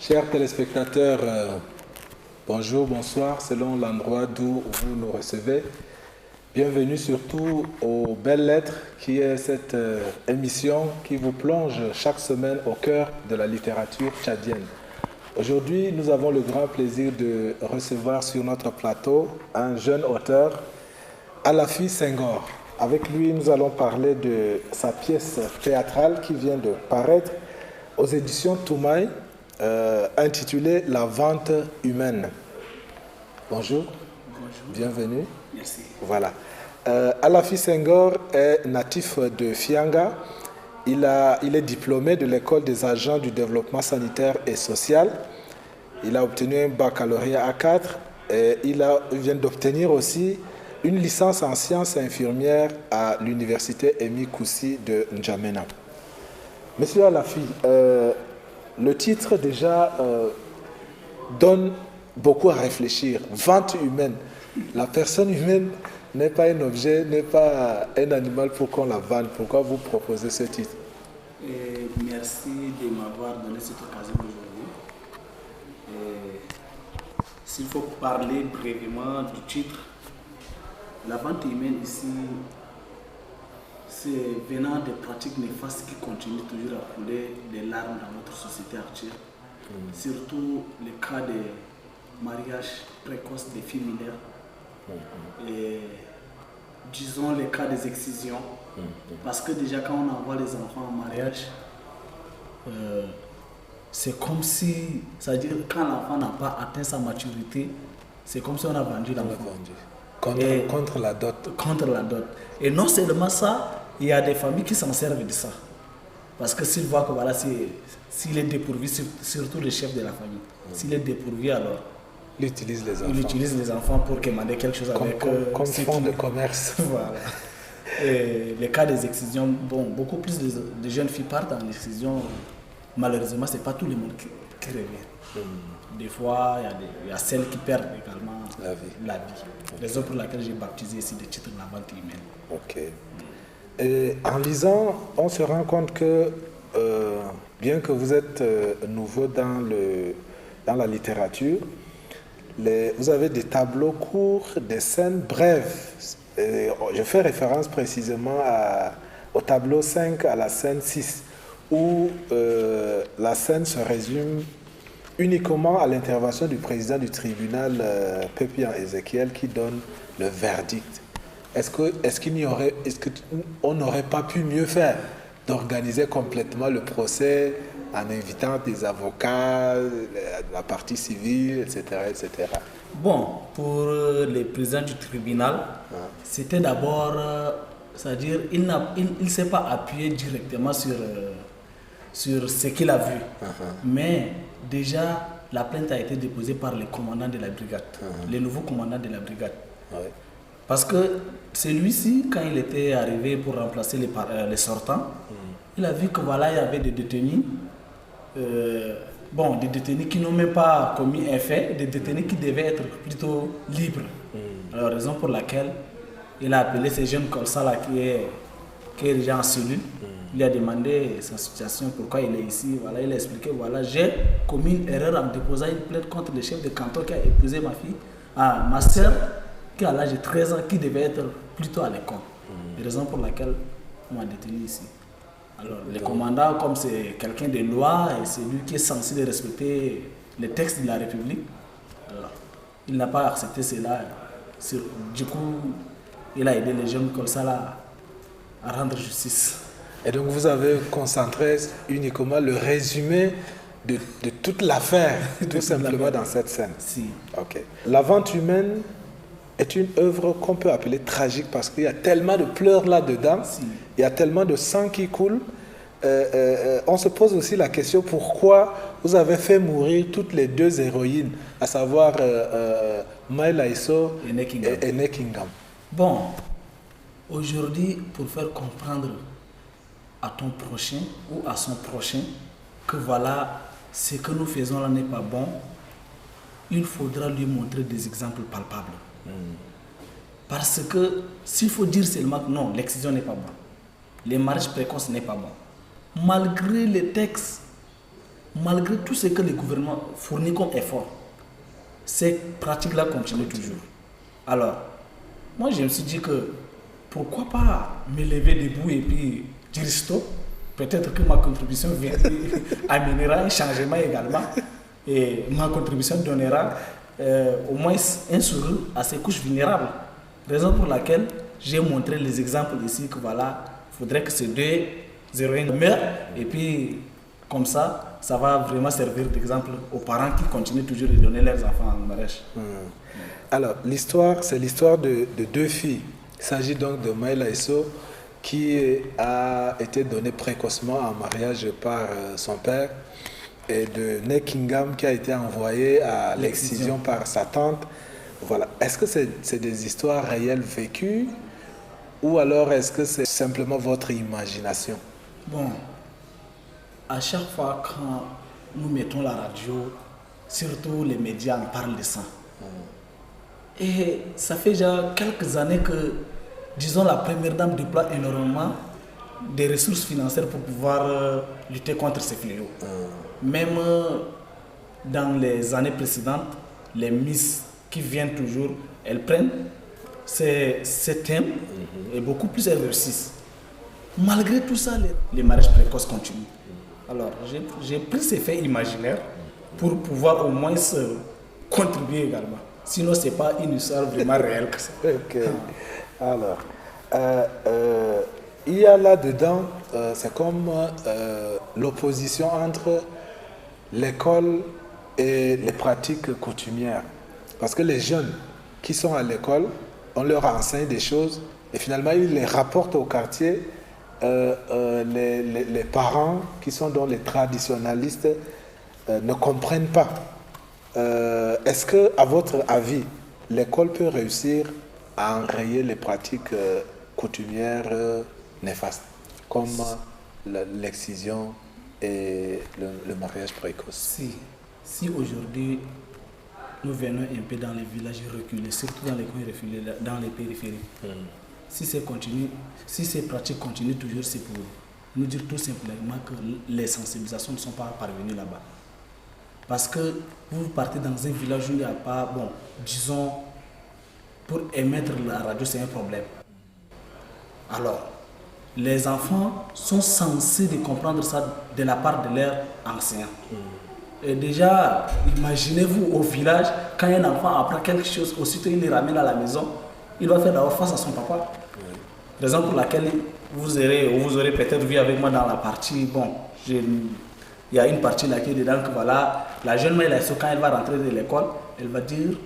Chers téléspectateurs, bonjour, bonsoir, selon l'endroit d'où vous nous recevez. Bienvenue surtout aux Belles Lettres, qui est cette émission qui vous plonge chaque semaine au cœur de la littérature tchadienne. Aujourd'hui, nous avons le grand plaisir de recevoir sur notre plateau un jeune auteur, Alafi Senghor. Avec lui, nous allons parler de sa pièce théâtrale qui vient de paraître aux éditions Toumaï, intitulée La vente humaine. Bonjour. Bonjour. Bienvenue. Merci. Voilà. Alafi Senghor est natif de Fianga. Il est diplômé de l'école des agents du développement sanitaire et social. Il a obtenu un baccalauréat A4 et il vient d'obtenir aussi une licence en sciences infirmières à l'université Emi Koussi de N'Djamena. Monsieur Alafi, le titre déjà donne beaucoup à réfléchir. Vente humaine. La personne humaine n'est pas un objet, n'est pas un animal pour qu'on la vende. Pourquoi vous proposez ce titre? Merci de m'avoir donné cette occasion aujourd'hui. S'il faut parler brièvement du titre, la vente humaine ici, c'est venant des pratiques néfastes qui continuent toujours à couler des larmes dans notre société actuelle. Surtout les cas de mariage précoce des filles mineures. Et disons les cas des excisions. Parce que déjà quand on envoie les enfants en mariage, c'est comme si, c'est-à-dire quand l'enfant n'a pas atteint sa maturité, c'est comme si on a vendu l'enfant. Contre la dot. Contre la dot. Et non seulement ça, il y a des familles qui s'en servent de ça. Parce que s'ils voient que voilà, s'il est dépourvu, surtout le chef de la famille, s'il est dépourvu alors, Il utilise les enfants. il utilise les enfants pour commander quelque chose avec comme fonds de commerce. Voilà. Et les cas des excisions, bon, beaucoup plus de jeunes filles partent en excision. Malheureusement, ce n'est pas tout le monde qui revient. Des fois, il y a celles qui perdent également la vie. Raison pour laquelle j'ai baptisé ici le titre La vente humaine. Ok. Et en lisant, on se rend compte que, bien que vous êtes nouveau dans la littérature, vous avez des tableaux courts, des scènes brèves. Et je fais référence précisément au tableau 5 à la scène 6, où la scène se résume uniquement à l'intervention du président du tribunal, Pépian Ézéchiel, qui donne le verdict. Est-ce qu'on n'aurait pas pu mieux faire d'organiser complètement le procès en invitant des avocats, la partie civile, etc., etc. Bon, pour les présidents du tribunal, c'était d'abord, c'est-à-dire, il ne s'est pas appuyé directement sur ce qu'il a vu. Mais déjà, la plainte a été déposée par le commandant de la brigade, le nouveau commandant de la brigade. Parce que celui-ci, quand il était arrivé pour remplacer les sortants, il a vu que voilà, il y avait des détenus, des détenus qui n'ont même pas commis un fait, des détenus qui devaient être plutôt libres. Alors, raison pour laquelle il a appelé ces jeunes Kolsala qui est déjà en cellule. Il a demandé sa situation, pourquoi il est ici. Voilà, il a expliqué, voilà, j'ai commis une erreur en déposant une plainte contre le chef de canton qui a épousé ma fille, ma soeur, qui a l'âge de 13 ans, qui devait être plutôt à l'école. Raison pour laquelle on m'a détenu ici. Alors, le commandant, comme c'est quelqu'un de loi et c'est lui qui est censé de respecter les textes de la République, alors, il n'a pas accepté cela. Du coup, il a aidé les jeunes comme ça là, à rendre justice. Et donc, vous avez concentré uniquement le résumé de toute l'affaire, tout simplement dans cette scène. Si. Ok. La vente humaine est une œuvre qu'on peut appeler tragique parce qu'il y a tellement de pleurs là-dedans, il y a tellement de sang qui coule. On se pose aussi la question pourquoi vous avez fait mourir toutes les deux héroïnes, à savoir Maïla Isso et Nekingam. Bon, aujourd'hui, pour faire comprendre à ton prochain ou à son prochain que voilà, ce que nous faisons là n'est pas bon, il faudra lui montrer des exemples palpables. Parce que s'il faut dire seulement que non, l'excision n'est pas bon, les mariages précoces n'est pas bon, malgré les textes malgré tout ce que le gouvernement fournit comme effort, ces pratiques-là continuent toujours. Alors, moi je me suis dit que pourquoi pas me lever debout et puis dire stop. Peut-être que ma contribution amènera un changement également et ma contribution donnera au moins un sourire à ces couches vulnérables. Raison pour laquelle j'ai montré les exemples ici que voilà, il faudrait que ces deux héroïnes meurent et puis comme ça va vraiment servir d'exemple aux parents qui continuent toujours de donner leurs enfants en mariage. Alors, l'histoire, c'est l'histoire de deux filles. Il s'agit donc de Maïla Isso, qui a été donnée précocement en mariage par son père, et de Nekingam, qui a été envoyé à l'excision par sa tante. Voilà. Est-ce que c'est des histoires réelles vécues ou alors est-ce que c'est simplement votre imagination? Bon, à chaque fois quand nous mettons la radio, surtout les médias en parlent de ça. Et ça fait déjà quelques années que, disons, la première dame déploie énormément des ressources financières pour pouvoir lutter contre ces fléaux. Même dans les années précédentes, les Miss qui viennent toujours, elles prennent ces thèmes et beaucoup plus elles réussissent. Malgré tout ça, les mariages précoces continuent. Alors, j'ai pris ces faits imaginaires pour pouvoir au moins contribuer également. Sinon, ce n'est pas une histoire vraiment réelle que ça. Ok. Alors, il y a là-dedans, c'est comme l'opposition entre l'école et les pratiques coutumières. Parce que les jeunes qui sont à l'école, on leur enseigne des choses et finalement, ils les rapportent au quartier. Les parents qui sont dans les traditionalistes ne comprennent pas. Est-ce que, à votre avis, l'école peut réussir à enrayer les pratiques coutumières néfastes, comme l'excision et le mariage précoce? Si aujourd'hui nous venons un peu dans les villages reculés, surtout dans les coins reculés, dans les périphéries, si ces pratiques continuent toujours, c'est pour nous dire tout simplement que les sensibilisations ne sont pas parvenues là-bas. Parce que vous partez dans un village où il n'y a pas, bon, disons, pour émettre la radio, c'est un problème. Alors, les enfants sont censés de comprendre ça de la part de leurs enseignants. Et déjà, imaginez-vous au village, quand un enfant apprend quelque chose, aussitôt il les ramène à la maison, il va faire d'abord face à son papa. Raison pour laquelle vous aurez peut-être vu avec moi dans la partie, bon, il y a une partie là qui est dedans que voilà, la jeune mère, quand elle va rentrer de l'école, elle va dire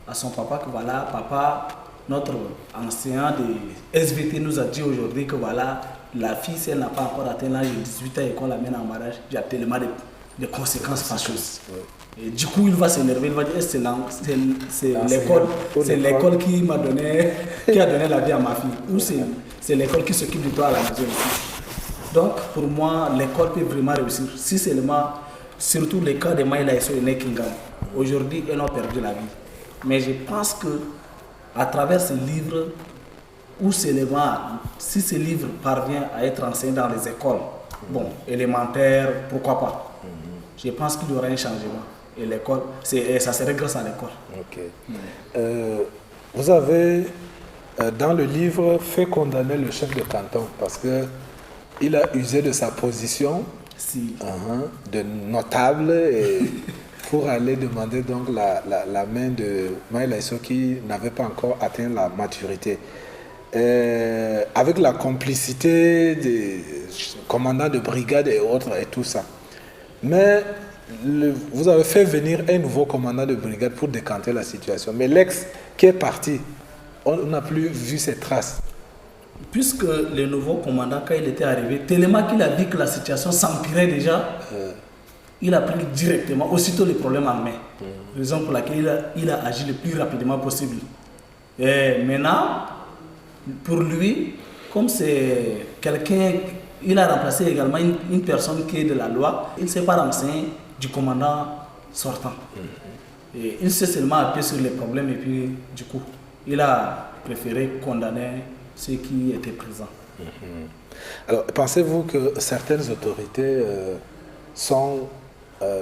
à son papa que voilà, papa, notre enseignant de SVT nous a dit aujourd'hui que voilà, la fille, si elle n'a pas encore atteint l'âge de 18 ans et qu'on l'amène en mariage, il y a tellement de conséquences fâcheuses. Et du coup, il va s'énerver, il va dire c'est l'école qui m'a donné, qui a donné la vie à ma fille, ou c'est l'école qui s'occupe de toi à la maison ici. Donc, pour moi, l'école peut vraiment réussir. Si seulement, surtout les cas de Maïla Isso et Nekingam, aujourd'hui, elles ont perdu la vie. Mais je pense que à travers ce livre, ou seulement, si ce livre parvient à être enseigné dans les écoles, bon, élémentaires, pourquoi pas, je pense qu'il y aura un changement. Et l'école, ça serait grâce à l'école. Ok. Vous avez, dans le livre, fait condamner le chef de canton parce qu'il a usé de sa position de notable et pour aller demander donc la main de Maïla Isso qui n'avait pas encore atteint la maturité. Avec la complicité des commandants de brigade et autres et tout ça. Mais vous avez fait venir un nouveau commandant de brigade pour décanter la situation. Mais l'ex qui est parti, on n'a plus vu ses traces. Puisque le nouveau commandant, quand il était arrivé, tellement qu'il a vu que la situation s'empirait déjà, il a pris directement, aussitôt les problèmes en main. Raison pour laquelle il a agi le plus rapidement possible. Et maintenant, pour lui, comme c'est quelqu'un, il a remplacé également une personne qui est de la loi, il ne s'est pas renseigné du commandant sortant. Et il s'est seulement appuyé sur les problèmes et puis du coup, il a préféré condamner ceux qui étaient présents. Alors, pensez-vous que certaines autorités sont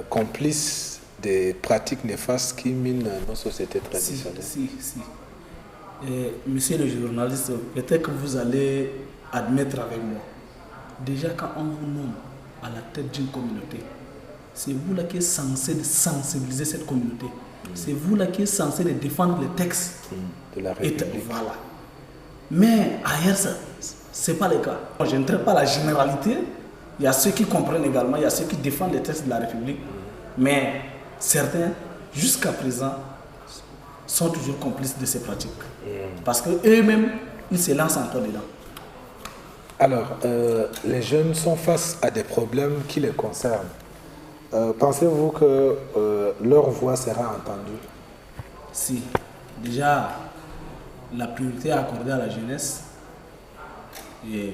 complice des pratiques néfastes qui minent nos sociétés Si, traditionnelles. si. Et, monsieur le journaliste, peut-être que vous allez admettre avec moi. Déjà, quand on vous nomme à la tête d'une communauté, c'est vous là qui êtes censé de sensibiliser cette communauté. C'est vous là qui êtes censé de défendre les textes de la République. Voilà. Mais ailleurs, ce n'est pas le cas. Je ne traite pas la généralité. Il y a ceux qui comprennent également, il y a ceux qui défendent les textes de la République. Mais certains, jusqu'à présent, sont toujours complices de ces pratiques. Parce qu'eux-mêmes, ils se lancent encore dedans. Alors, les jeunes sont face à des problèmes qui les concernent. Pensez-vous que leur voix sera entendue? Si, déjà, la priorité accordée à la jeunesse, et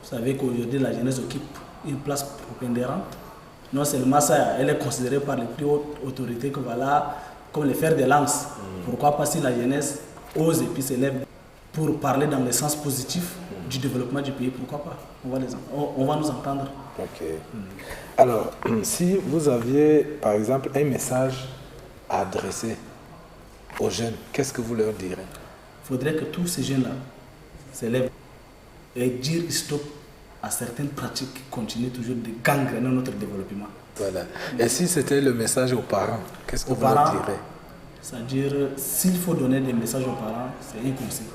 vous savez qu'aujourd'hui, la jeunesse occupe une place prépondérante. Non seulement ça, elle est considérée par les plus hautes autorités que voilà, comme les fers de lance. Pourquoi pas si la jeunesse ose et puis s'élève pour parler dans le sens positif du développement du pays, pourquoi pas? On va nous entendre. Ok. Alors, si vous aviez, par exemple, un message à adresser aux jeunes, qu'est-ce que vous leur direz? Il faudrait que tous ces jeunes-là s'élèvent et dire stop à certaines pratiques qui continuent toujours de gangréner notre développement. Voilà. Et si c'était le message aux parents, qu'est-ce que vous leur direz? C'est-à-dire, s'il faut donner des messages aux parents, c'est un conseil.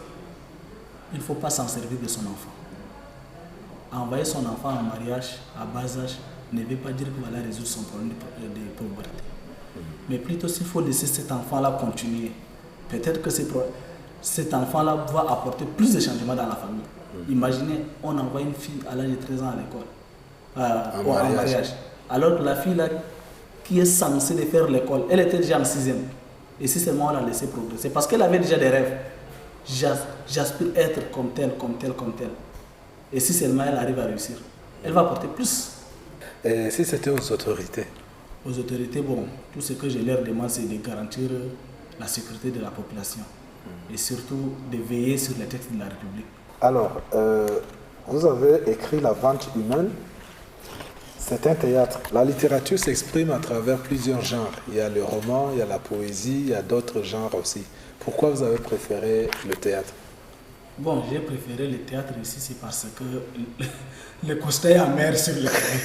Il ne faut pas s'en servir de son enfant. Envoyer son enfant en mariage à bas âge ne veut pas dire qu'il va résoudre son problème de pauvreté. Mais plutôt s'il faut laisser cet enfant-là continuer, peut-être que cet enfant-là va apporter plus de changements dans la famille. Imaginez, on envoie une fille à l'âge de 13 ans à l'école, en mariage. Alors que la fille là, qui est censée de faire l'école, elle était déjà en 6e. Et si seulement on l'a laissé progresser, parce qu'elle avait déjà des rêves. J'aspire être comme tel. Et si seulement elle arrive à réussir, elle va apporter plus. Et si c'était aux autorités? Aux autorités, bon, tout ce que je leur demande, c'est de garantir la sécurité de la population. Et surtout de veiller sur les textes de la République. Alors, vous avez écrit La Vente humaine. C'est un théâtre. La littérature s'exprime à travers plusieurs genres. Il y a le roman, il y a la poésie, il y a d'autres genres aussi. Pourquoi vous avez préféré le théâtre? Bon, j'ai préféré le théâtre ici, c'est parce que le constat est amer sur le terrain.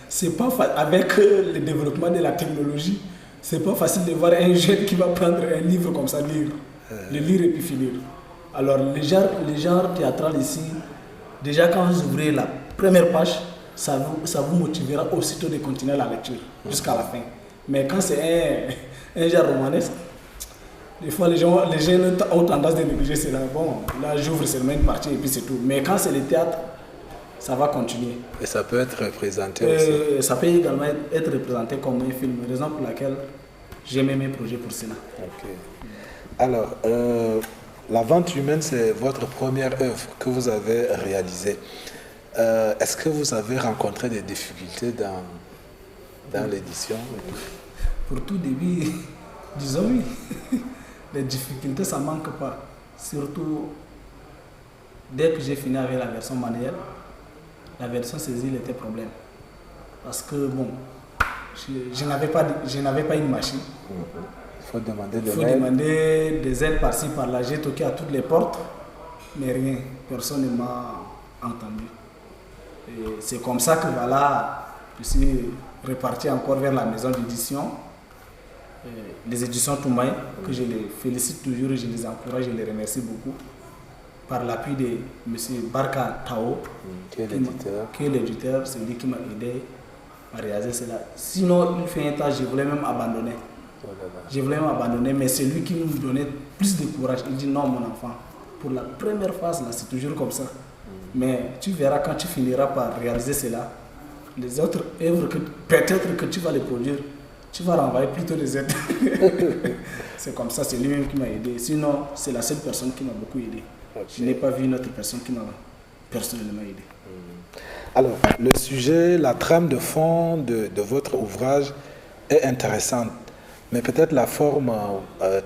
C'est pas avec le développement de la technologie, c'est pas facile de voir un jeune qui va prendre un livre comme ça, le lire et puis finir. Alors, les genres théâtral ici, déjà quand vous ouvrez la première page, ça vous motivera aussitôt de continuer la lecture jusqu'à la fin. Mais quand c'est un genre romanesque, des fois les gens ont tendance à négliger cela. Bon, là j'ouvre seulement une partie et puis c'est tout. Mais quand c'est le théâtre, ça va continuer. Et ça peut être représenté aussi. Ça peut également être représenté comme un film, raison pour laquelle j'ai mis mes projets pour cela. Ok. Alors, La Vente humaine, c'est votre première œuvre que vous avez réalisée. Est-ce que vous avez rencontré des difficultés dans l'édition? Pour tout début, disons oui. Les difficultés, ça ne manque pas. Surtout, dès que j'ai fini avec la version manuelle, la version saisie, il était problème. Parce que, bon, je n'avais pas une machine. Il faut demander des aides par-ci, par-là. J'ai toqué à toutes les portes, mais rien. Personne ne m'a entendu. Et c'est comme ça que, voilà, je suis reparti encore vers la maison d'édition. Les éditions Toumaï, que je les félicite toujours, je les encourage, je les remercie beaucoup, par l'appui de M. Barka Tao, qui est l'éditeur, c'est lui qui m'a aidé à réaliser cela. Sinon, il fait un temps, je voulais même abandonner. Mais c'est lui qui nous donnait plus de courage. Il dit non, mon enfant, pour la première phase, là, c'est toujours comme ça. Mais tu verras quand tu finiras par réaliser cela, les autres œuvres, peut-être que tu vas les produire, tu vas renvoyer plutôt les aides. C'est comme ça, c'est lui-même qui m'a aidé. Sinon, c'est la seule personne qui m'a beaucoup aidé. Okay. Je n'ai pas vu une autre personne qui m'a personnellement aidé. Alors, le sujet, la trame de fond de votre ouvrage est intéressante. Mais peut-être la forme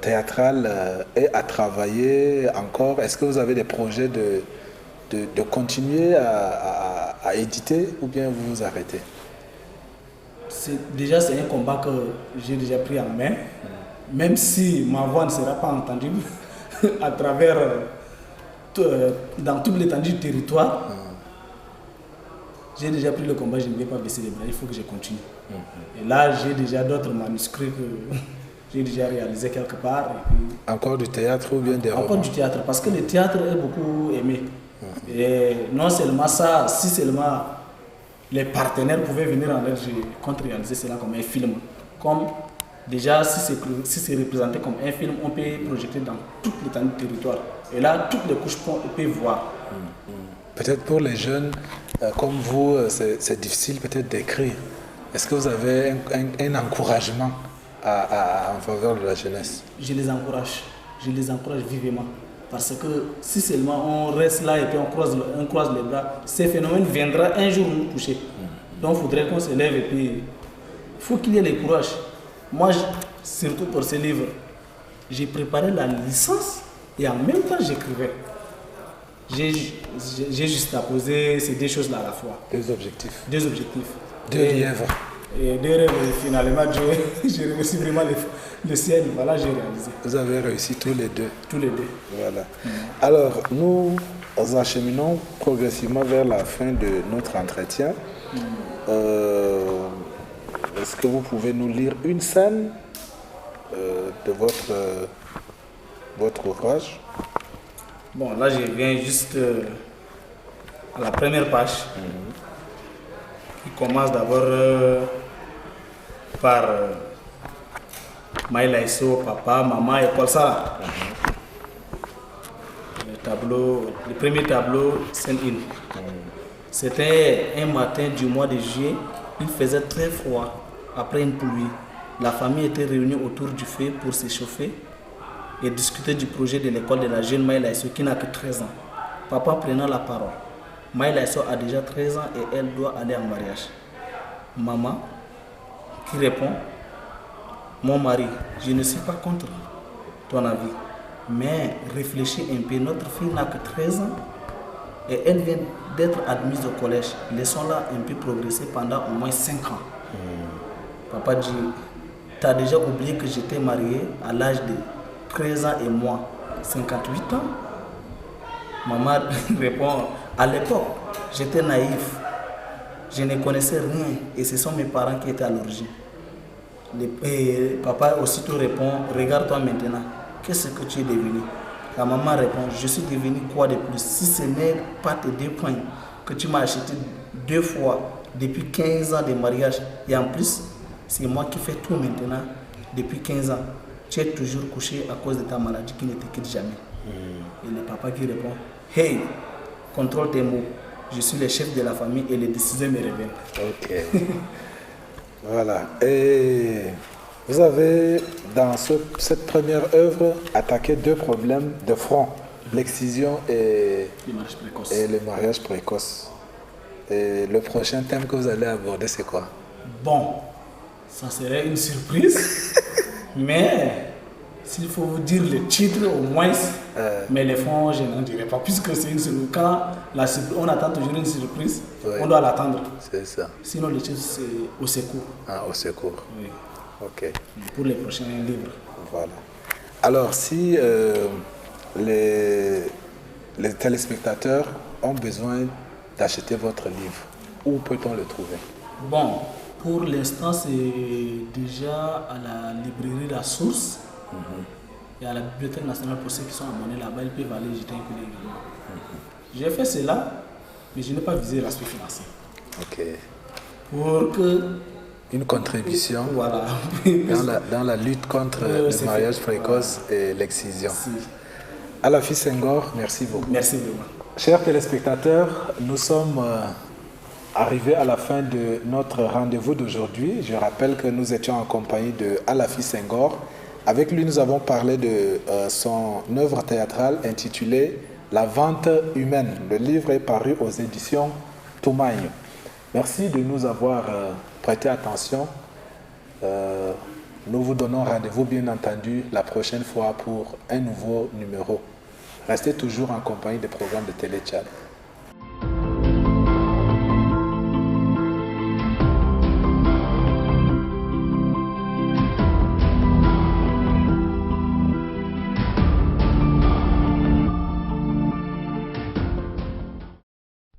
théâtrale est à travailler encore. Est-ce que vous avez des projets de continuer à éditer ou bien vous vous arrêtez? Déjà, c'est un combat que j'ai déjà pris en main, même si ma voix ne sera pas entendue à travers, dans toute l'étendue du territoire. J'ai déjà pris le combat, je ne vais pas baisser les bras, il faut que je continue. Et là, j'ai déjà d'autres manuscrits que j'ai déjà réalisés quelque part. Et puis, encore du théâtre ou bien des romans? Encore du théâtre, parce que le théâtre est beaucoup aimé. Et non seulement ça, si seulement les partenaires pouvaient venir en aide, je compte réaliser cela comme un film. Comme déjà, si c'est représenté comme un film, on peut projeter dans toute l'étendue du territoire. Et là, toutes les couches peuvent voir. Peut-être pour les jeunes comme vous, c'est difficile peut-être d'écrire. Est-ce que vous avez un encouragement en faveur de la jeunesse? Je les encourage vivement. Parce que si seulement on reste là et puis on croise les bras, ces phénomènes viendront un jour nous toucher. Donc il faudrait qu'on se lève et puis il faut qu'il y ait le courage. Moi, surtout pour ce livre, j'ai préparé la licence et en même temps j'écrivais. J'ai juste à poser ces deux choses-là à la fois. Deux objectifs. Deux lièvres. Et deux rêves, et finalement, j'ai réussi vraiment le ciel. Voilà, j'ai réalisé. Vous avez réussi tous les deux. Tous les deux. Voilà. Alors, nous acheminons progressivement vers la fin de notre entretien. Est-ce que vous pouvez nous lire une scène de votre ouvrage? Bon, là, je viens juste à la première page, qui commence d'abord par Maïla Isso, papa, maman et Paul Sala. Le premier tableau, scène 1. C'était un matin du mois de juillet, il faisait très froid après une pluie. La famille était réunie autour du feu pour s'échauffer et discuter du projet de l'école de la jeune Maïla Isso qui n'a que 13 ans. Papa prenant la parole. Maïla Isso a déjà 13 ans et elle doit aller en mariage. Maman qui répond: mon mari, je ne suis pas contre ton avis, mais réfléchis un peu, notre fille n'a que 13 ans et elle vient d'être admise au collège. Laissons-la un peu progresser pendant au moins 5 ans. Papa dit: tu as déjà oublié que j'étais marié à l'âge de 13 ans et moi, 58 ans. Maman répond: à l'époque, j'étais naïf. Je ne connaissais rien et ce sont mes parents qui étaient à l'origine. Et papa aussitôt répond: regarde-toi maintenant, qu'est-ce que tu es devenu? La maman répond: je suis devenu quoi de plus? Si ce n'est pas tes 2 points que tu m'as acheté 2 fois depuis 15 ans de mariage, et en plus, c'est moi qui fais tout maintenant depuis 15 ans. Tu es toujours couché à cause de ta maladie qui ne te quitte jamais. Et le papa qui répond: hey, contrôle tes mots. Je suis le chef de la famille et les décisions me reviennent. Ok. Voilà. Et vous avez, dans cette première œuvre, attaqué 2 problèmes de front: l'excision et le mariage précoce. Et le prochain thème que vous allez aborder, c'est quoi? Bon, ça serait une surprise, mais s'il faut vous dire le titre au moins, mais les fonds, je n'en dirai pas, puisque c'est une surprise. Quand on attend toujours une surprise, on doit l'attendre. C'est ça. Sinon, le titre, c'est Au secours. Ah, Au secours. Oui. Ok. Pour les prochains livres. Voilà. Alors, si les téléspectateurs ont besoin d'acheter votre livre, où peut-on le trouver? Bon, pour l'instant, c'est déjà à la librairie La Source et à la Bibliothèque nationale. Pour ceux qui sont abonnés là-bas, ils peuvent aller jeter un coup d'œil. J'ai fait cela, mais je n'ai pas visé l'aspect financier. Ok. Pour que... Une contribution voilà. dans la lutte contre le mariage précoce et l'excision. Si. Alafi Senghor, merci beaucoup. Merci vraiment. Chers téléspectateurs, nous sommes arrivés à la fin de notre rendez-vous d'aujourd'hui. Je rappelle que nous étions en compagnie de Alafi Senghor. Avec lui, nous avons parlé de son œuvre théâtrale intitulée La vente humaine. Le livre est paru aux éditions Toumagne. Merci de nous avoir prêté attention. Nous vous donnons rendez-vous, bien entendu, la prochaine fois pour un nouveau numéro. Restez toujours en compagnie des programmes de Télé Tchad.